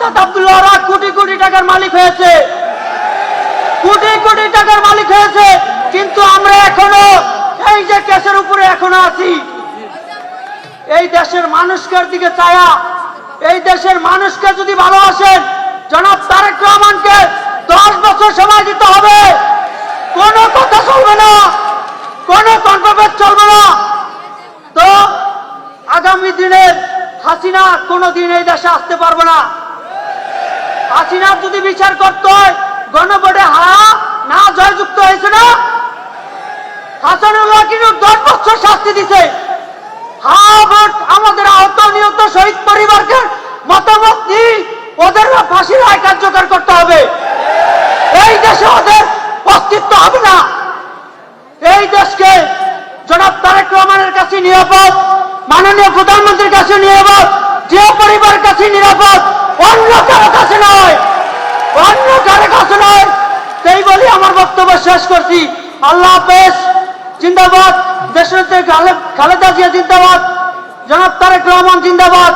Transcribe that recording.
ওস্তাদ আব্দুল্লাহরা কোটি কোটি টাকার মালিক হয়েছে, কোটি কোটি টাকার মালিক হয়েছে, কিন্তু আমরা এখনো এই যে কেসের উপরে এখনো আছি। এই দেশের মানুষকে দিকে চায়া, এই দেশের মানুষকে যদি ভালোবাসেন, জনাব তারেক রহমানকে 10 বছর সময় দিতে হবে। কোনো কথা চলবে না, কোনো কন্ট্রোভার্সি চলবে না। তো আগামী দিনের হাসিনা কোনোদিন এই দেশে আসতে পারবে না। হাসিনার যদি বিচার করতে হয়, গণভোটে না জয়যুক্ত হয়েছে না, হাসানুল্লাহ কিন্তু 10 বছর শাস্তি দিছে। ভোট আমাদের আহত নিহত শহীদ পরিবারকে মতামত নিয়ে ওদের ফাঁসির রায় কার্যকর করতে হবে। এই দেশে ওদের অস্তিত্ব হবে না। এই দেশকে জনাব তারেক রহমানের কাছে নিরাপদ, মাননীয় প্রধানমন্ত্রীর কাছে নিরাপদ, যে পরিবারের কাছে নিরাপদ, অন্য কারো কাছে নয়, অন্য কারো কাছে নয়। সেই বলি আমার বক্তব্য শেষ করছি। আল্লাহ হাফেজ। জিন্দাবাদ দেশনেত্রী খালেদা জিয়া, জিন্দাবাদ জনাব তারেক রহমান, জিন্দাবাদ।